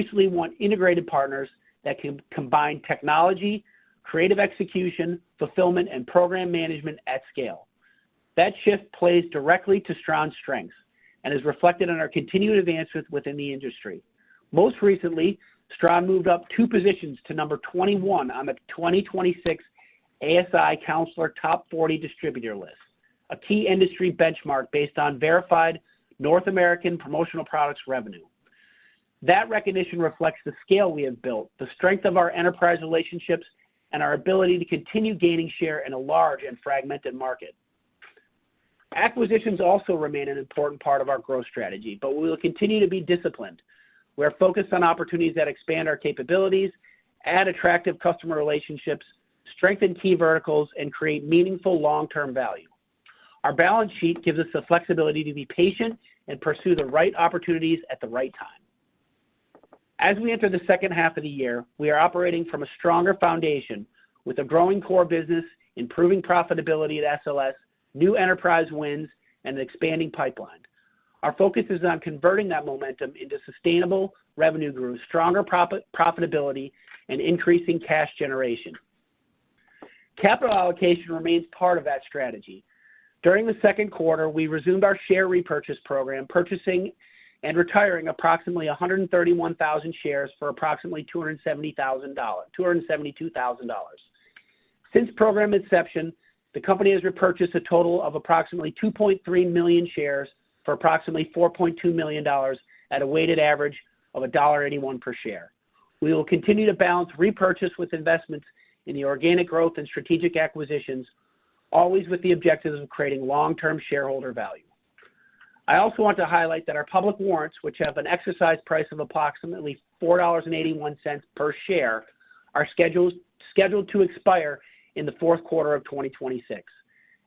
increasingly want integrated partners that can combine technology, creative execution, fulfillment, and program management at scale. That shift plays directly to Stran's strengths and is reflected in our continued advancement within the industry. Most recently, Stran moved up 2 positions to number 21 on the 2026 ASI Counselor Top 40 Distributor List, a key industry benchmark based on verified North American promotional products revenue. That recognition reflects the scale we have built, the strength of our enterprise relationships, and our ability to continue gaining share in a large and fragmented market. Acquisitions also remain an important part of our growth strategy, but we will continue to be disciplined. We are focused on opportunities that expand our capabilities, add attractive customer relationships, strengthen key verticals, and create meaningful long-term value. Our balance sheet gives us the flexibility to be patient and pursue the right opportunities at the right time. As we enter the second half of the year, we are operating from a stronger foundation with a growing core business, improving profitability at SLS, new enterprise wins, and an expanding pipeline. Our focus is on converting that momentum into sustainable revenue growth, stronger profitability, and increasing cash generation. Capital allocation remains part of that strategy. During the second quarter, we resumed our share repurchase program, purchasing and retiring approximately 131,000 shares for approximately $272,000. Since program inception, the company has repurchased a total of approximately 2.3 million shares for approximately $4.2 million at a weighted average of $1.81 per share. We will continue to balance repurchase with investments in the organic growth and strategic acquisitions, always with the objectives of creating long-term shareholder value. I also want to highlight that our public warrants, which have an exercise price of approximately $4.81 per share, are scheduled to expire in the fourth quarter of 2026.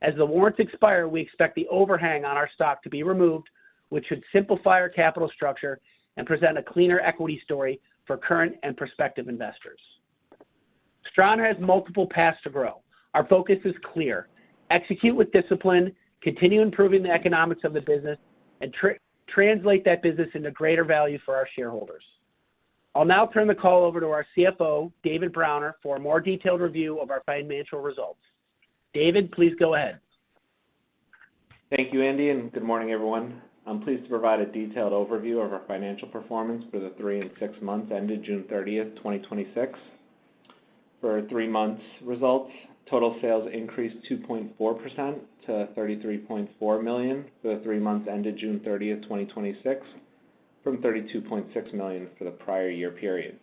As the warrants expire, we expect the overhang on our stock to be removed, which should simplify our capital structure and present a cleaner equity story for current and prospective investors. Stran has multiple paths to grow. Our focus is clear: execute with discipline, continue improving the economics of the business, and translate that business into greater value for our shareholders. I'll now turn the call over to our CFO, David Browner, for a more detailed review of our financial results. David, please go ahead. Thank you, Andy, and good morning, everyone. I'm pleased to provide a detailed overview of our financial performance for the 3 and 6 months ended June 30th, 2026. For 3 months results, total sales increased 2.4% to $33.4 million for the 3 months ended June 30th, 2026, from $32.6 million for the prior year period.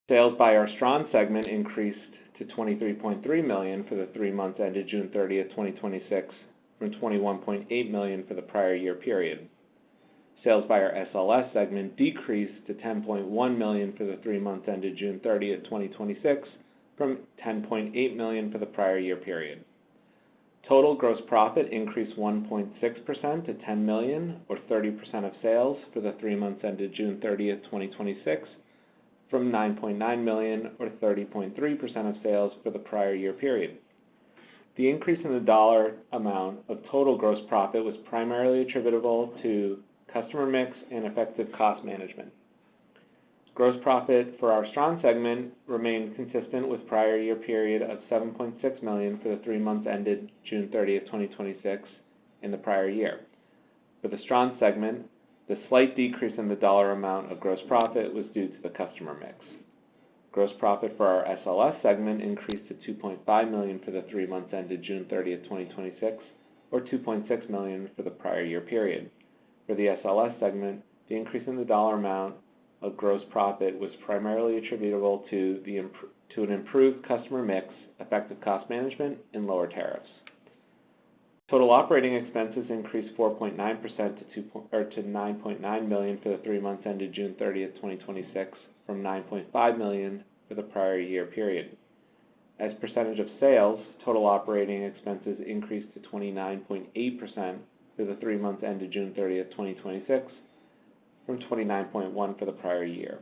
Sales by our Stran segment increased to $23.3 million for the 3 months ended June 30th, 2026, from $21.8 million for the prior year period. Sales by our SLS segment decreased to $10.1 million for the 3 months ended June 30th, 2026, from $10.8 million for the prior year period. Total gross profit increased 1.6% to $10 million, or 30% of sales, for the 3 months ended June 30th, 2026, from $9.9 million, or 30.3% of sales, for the prior year period. The increase in the dollar amount of total gross profit was primarily attributable to customer mix and effective cost management. Gross profit for our Stran segment remained consistent with prior year period of $7.6 million for the 3 months ended June 30th, 2026 in the prior year. For the Stran segment, the slight decrease in the dollar amount of gross profit was due to the customer mix. Gross profit for our SLS segment increased to $2.5 million for the 3 months ended June 30th, 2026, or $2.6 million for the prior year period. For the SLS segment, the increase in the dollar amount of gross profit was primarily attributable to an improved customer mix, effective cost management, and lower tariffs. Total operating expenses increased 4.9% to $9.9 million for the 3 months ended June 30th, 2026, from $9.5 million for the prior year period. As percentage of sales, total operating expenses increased to 29.8% for the 3 months ended June 30th, 2026, from 29.1% for the prior year.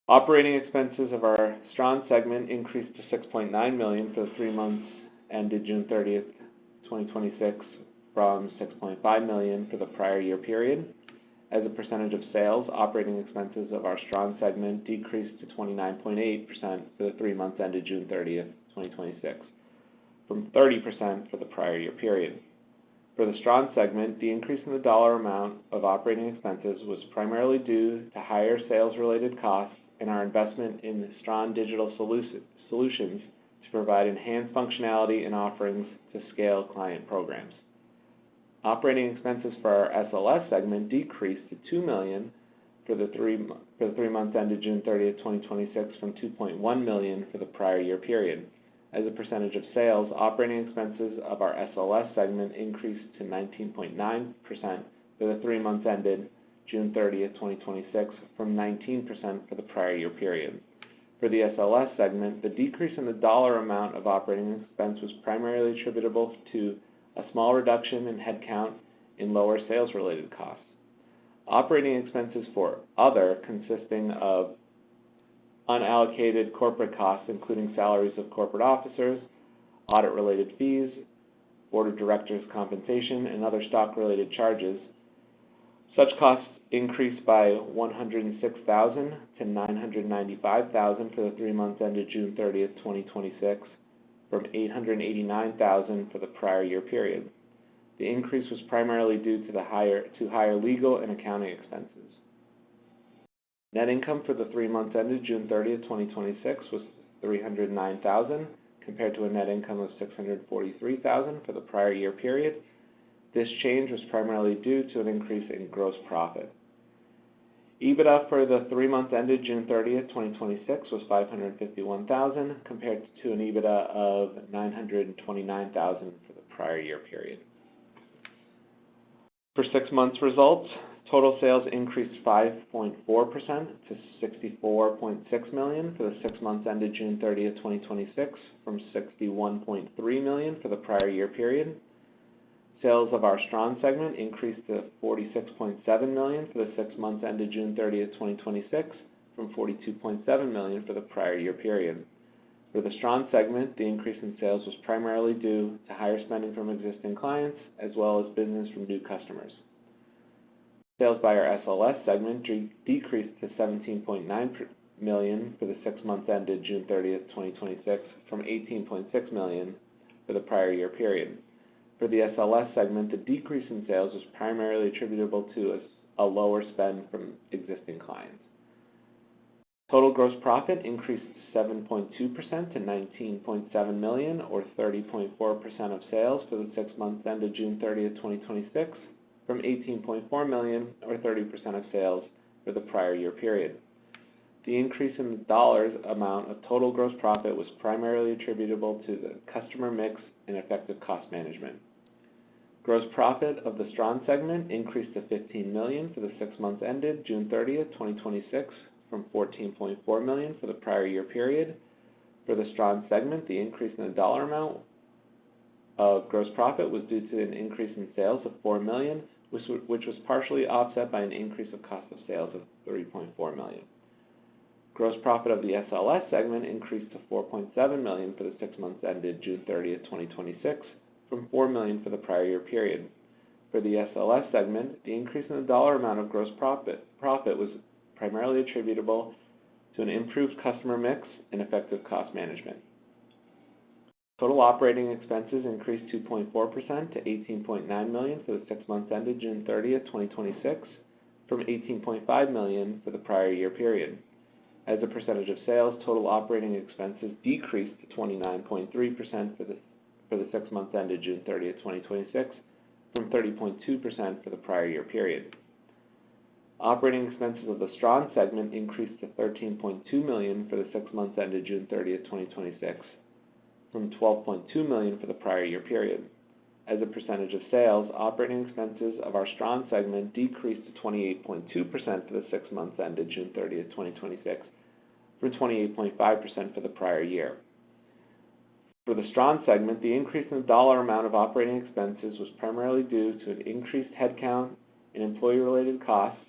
Operating expenses of our Stran segment increased to $6.9 million for the 3 months ended June 30th, 2026, from $6.5 million for the prior year period. As a percentage of sales, operating expenses of our Stran segment decreased to 29.8% for the 3 months ended June 30th, 2026, from 30% for the prior year period. For the Stran segment, the increase in the dollar amount of operating expenses was primarily due to higher sales-related costs and our investment in Stran Digital Solutions to provide enhanced functionality and offerings to scale client programs. Operating expenses for our SLS segment decreased to $2 million for the 3 months ended June 30th, 2026, from $2.1 million for the prior year period. As a percentage of sales, operating expenses of our SLS segment increased to 19.9% for the 3 months ended June 30th, 2026, from 19% for the prior year period. For the SLS segment, the decrease in the dollar amount of operating expense was primarily attributable to a small reduction in headcount in lower sales-related costs. Operating expenses for other, consisting of unallocated corporate costs, including salaries of corporate officers, audit-related fees, board of directors compensation, and other stock-related charges. Such costs increased by $106,000 to $995,000 for the 3 months ended June 30th, 2026, from $889,000 for the prior year period. The increase was primarily due to higher legal and accounting expenses. Net income for the 3 months ended June 30th, 2026 was $309,000 compared to a net income of $643,000 for the prior year period. This change was primarily due to an increase in gross profit. EBITDA for the 3 months ended June 30th, 2026 was $551,000 compared to an EBITDA of $929,000 for the prior year period. For 6 months results, total sales increased 5.4% to $64.6 million for the 6 months ended June 30th, 2026 from $61.3 million for the prior year period. Sales of our Stran segment increased to $46.7 million for the 6 months ended June 30th, 2026 from $42.7 million for the prior year period. For the Stran segment, the increase in sales was primarily due to higher spending from existing clients as well as business from new customers. Sales by our SLS segment decreased to $17.9 million for the 6 months ended June 30th, 2026 from $18.6 million for the prior year period. For the SLS segment, the decrease in sales was primarily attributable to a lower spend from existing clients. Total gross profit increased 7.2% to $19.7 million, or 30.4% of sales for the 6 months ended June 30th, 2026, from $18.4 million, or 30% of sales for the prior year period. The increase in the dollars amount of total gross profit was primarily attributable to the customer mix and effective cost management. Gross profit of the Stran segment increased to $15 million for the 6 months ended June 30th, 2026, from $14.4 million for the prior year period. For the Stran segment, the increase in the dollar amount of gross profit was due to an increase in sales of $4 million, which was partially offset by an increase of cost of sales of $3.4 million. Gross profit of the SLS segment increased to $4.7 million for the 6 months ended June 30th, 2026, from $4 million for the prior year period. For the SLS segment, the increase in the dollar amount of gross profit was primarily attributable to an improved customer mix and effective cost management. Total operating expenses increased 2.4% to $18.9 million for the 6 months ended June 30th, 2026, from $18.5 million for the prior year period. As a percentage of sales, total operating expenses decreased to 29.3% for the 6 months ended June 30th, 2026, from 30.2% for the prior year period. Operating expenses of the Stran segment increased to $13.2 million for the 6 months ended June 30th, 2026, from $12.2 million for the prior year period. As a percentage of sales, operating expenses of our Stran segment decreased to 28.2% for the 6 months ended June 30th, 2026, from 28.5% for the prior year. For the Stran segment, the increase in the dollar amount of operating expenses was primarily due to an increased headcount in employee-related costs,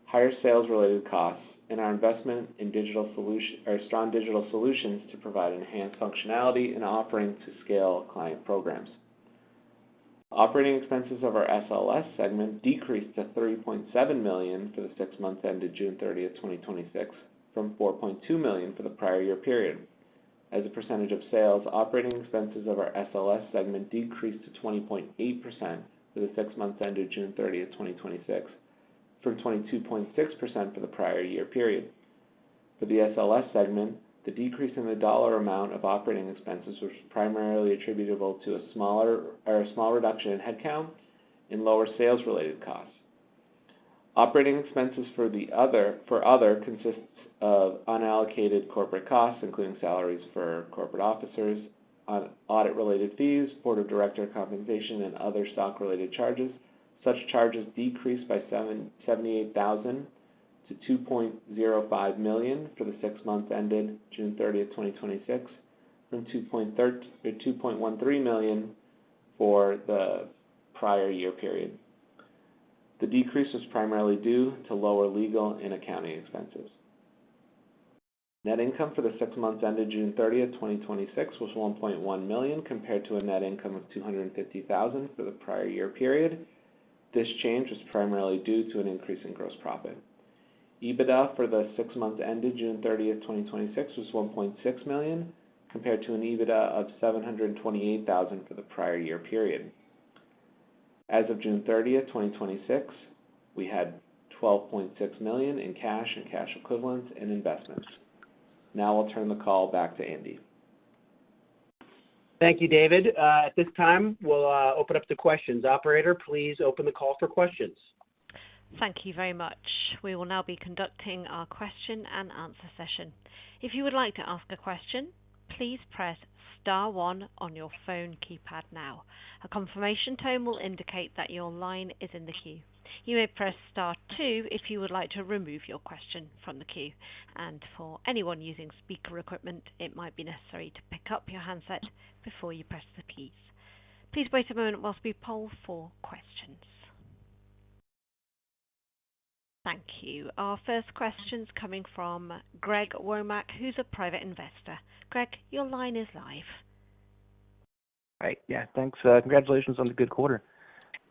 higher sales-related costs, and our investment in Stran Digital Solutions to provide enhanced functionality and offering to scale client programs. Operating expenses of our SLS segment decreased to $3.7 million for the 6 months ended June 30th, 2026, from $4.2 million for the prior year period. As a percentage of sales, operating expenses of our SLS segment decreased to 20.8% for the 6 months ended June 30th, 2026, from 22.6% for the prior year period. For the SLS segment, the decrease in the dollar amount of operating expenses was primarily attributable to a small reduction in headcount and lower sales-related costs. Operating expenses for other consists of unallocated corporate costs, including salaries for corporate officers, audit-related fees, board of director compensation, and other stock-related charges. Such charges decreased by $78,000 to $2.05 million for the 6 months ended June 30th, 2026, from $2.13 million for the prior year period. The decrease was primarily due to lower legal and accounting expenses. Net income for the 6 months ended June 30th, 2026 was $1.1 million compared to a net income of $250,000 for the prior year period. This change was primarily due to an increase in gross profit. EBITDA for the 6 months ended June 30th, 2026 was $1.6 million compared to an EBITDA of $728,000 for the prior year period. As of June 30th, 2026, we had $12.6 million in cash and cash equivalents and investments. Now I'll turn the call back to Andy. Thank you, David. At this time, we'll open up to questions. Operator, please open the call for questions. Thank you very much. We will now be conducting our question and answer session. If you would like to ask a question, please press star one on your phone keypad now. A confirmation tone will indicate that your line is in the queue. You may press star two if you would like to remove your question from the queue. And for anyone using speaker equipment, it might be necessary to pick up your handset before you press the keys. Please wait a moment whilst we poll for questions. Thank you. Our first question's coming from Greg Womack, who's a private investor. Greg, your line is live. Right. Yeah, thanks. Congratulations on the good quarter.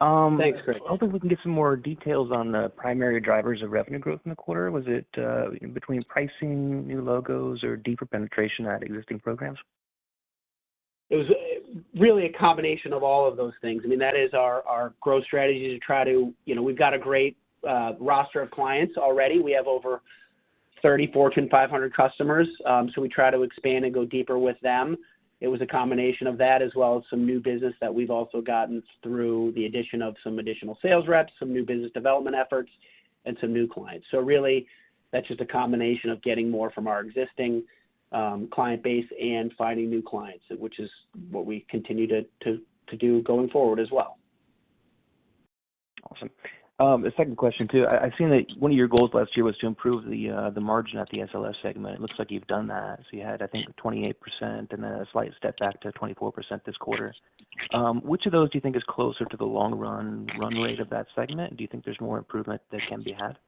Thanks, Greg. Hoping we can get some more details on the primary drivers of revenue growth in the quarter. Was it between pricing, new logos, or deeper penetration at existing programs? It was really a combination of all of those things. I mean, that is our growth strategy to try to, we've got a great roster of clients already. We have over 30 Fortune 500 customers, so we try to expand and go deeper with them. It was a combination of that as well as some new business that we've also gotten through the addition of some additional sales reps, some new business development efforts, and some new clients. So really, that's just a combination of getting more from our existing client base and finding new clients, which is what we continue to do going forward as well. Awesome. The second question, too. I've seen that one of your goals last year was to improve the margin at the SLS segment. It looks like you've done that. So you had, I think, 28% and then a slight step back to 24% this quarter. Which of those do you think is closer to the long-run rate of that segment? Do you think there's more improvement that can be had?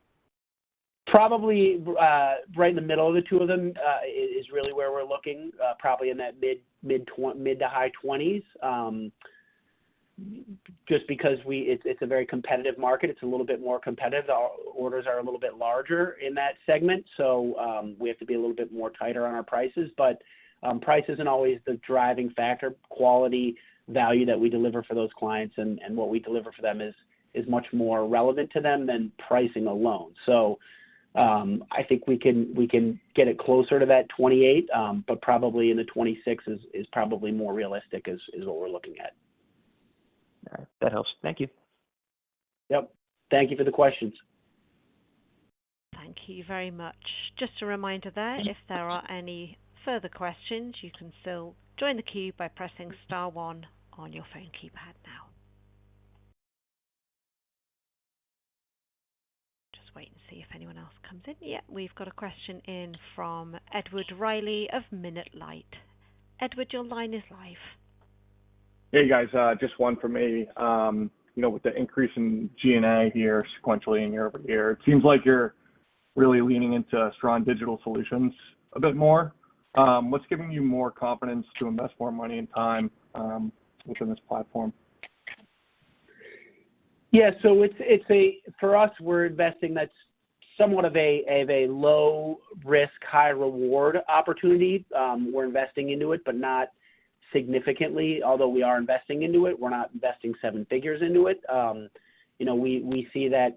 Probably right in the middle of the two of them is really where we're looking, probably in that mid to high 20s. Just because it's a very competitive market. It's a little bit more competitive. Our orders are a little bit larger in that segment, so we have to be a little bit more tighter on our prices. But price isn't always the driving factor. Quality, value that we deliver for those clients and what we deliver for them is much more relevant to them than pricing alone. So I think we can get it closer to that 28, but probably in the 26 is probably more realistic is what we're looking at. All right. That helps. Thank you. Yep. Thank you for the questions. Thank you very much. Just a reminder there, if there are any further questions, you can still join the queue by pressing star one on your phone keypad now. Just wait and see if anyone else comes in. Yeah, we've got a question in from Edward Riley of Minute Light. Edward, your line is live. Hey guys, just one for me. With the increase in G&A here sequentially and year over year, it seems like you're really leaning into Stran Digital Solutions a bit more. What's giving you more confidence to invest more money and time within this platform? Yeah, so for us, we're investing that's somewhat of a low risk, high reward opportunity. We're investing into it, but not significantly. Although we are investing into it, we're not investing seven figures into it. We see that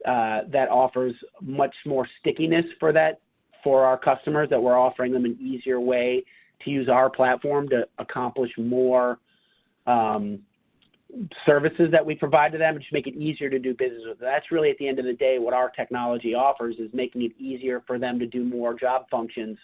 that offers much more stickiness for our customers, that we're offering them an easier way to use our platform to accomplish more services that we provide to them and just make it easier to do business with. That's really, at the end of the day, what our technology offers, is making it easier for them to do more job functions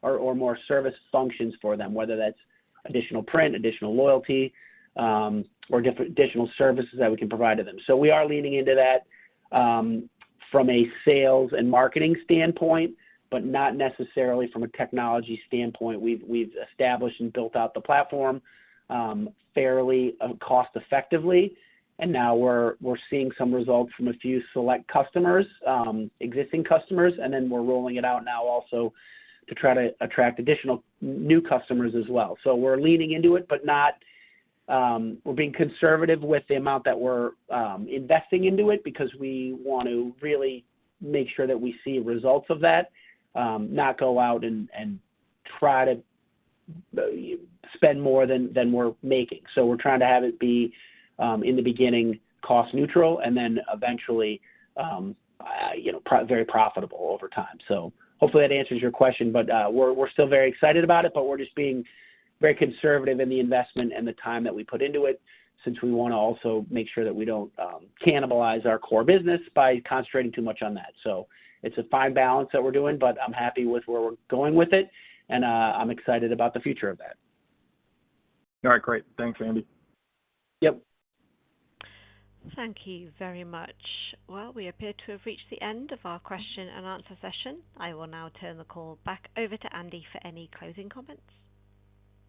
or more service functions for them, whether that's additional print, additional loyalty, or additional services that we can provide to them. So we are leaning into that from a sales and marketing standpoint, but not necessarily from a technology standpoint. We've established and built out the platform fairly cost effectively, and now we're seeing some results from a few select customers, existing customers, and then we're rolling it out now also to try to attract additional new customers as well. So we're leaning into it, but not we're being conservative with the amount that we're investing into it, because we want to really make sure that we see results of that, not go out and try to spend more than we're making. So we're trying to have it be in the beginning cost neutral, and then eventually very profitable over time. So hopefully that answers your question, but we're still very excited about it, but we're just being very conservative in the investment and the time that we put into it, since we want to also make sure that we don't cannibalize our core business by concentrating too much on that. So it's a fine balance that we're doing, but I'm happy with where we're going with it, and I'm excited about the future of that. All right, great. Thanks, Andy. Yep. Thank you very much. Well, we appear to have reached the end of our question and answer session. I will now turn the call back over to Andy for any closing comments.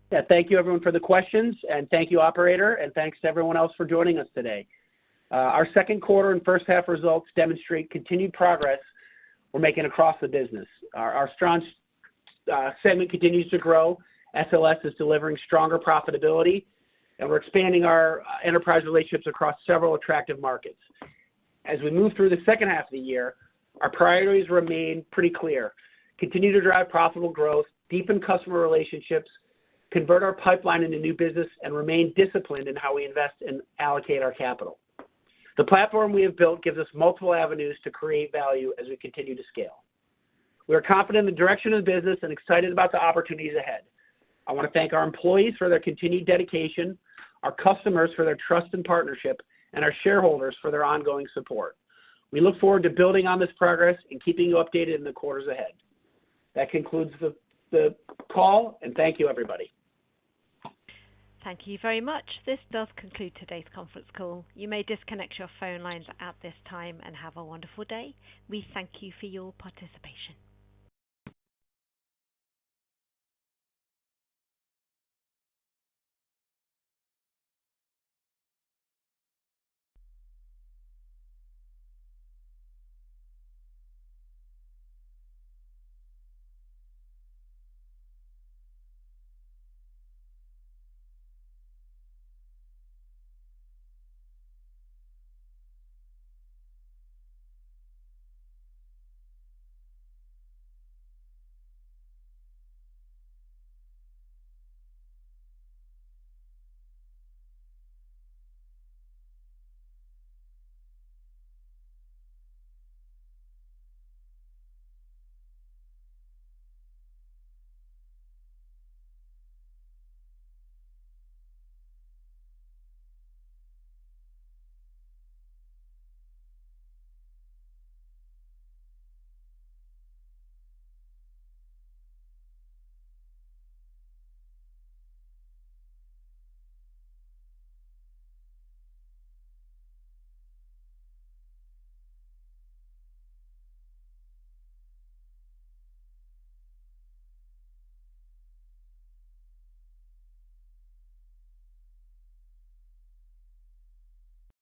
Yeah, thank you everyone for the questions, and thank you, operator, and thanks to everyone else for joining us today. Our second quarter and first half results demonstrate continued progress we're making across the business. Our Stran segment continues to grow. SLS is delivering stronger profitability, and we're expanding our enterprise relationships across several attractive markets. As we move through the second half of the year, our priorities remain pretty clear. Continue to drive profitable growth, deepen customer relationships, convert our pipeline into new business, and remain disciplined in how we invest and allocate our capital. The platform we have built gives us multiple avenues to create value as we continue to scale. We are confident in the direction of the business and excited about the opportunities ahead. I want to thank our employees for their continued dedication, our customers for their trust and partnership, and our shareholders for their ongoing support. We look forward to building on this progress and keeping you updated in the quarters ahead. That concludes the call, and thank you, everybody. Thank you very much. This does conclude today's conference call. You may disconnect your phone lines at this time and have a wonderful day. We thank you for your participation.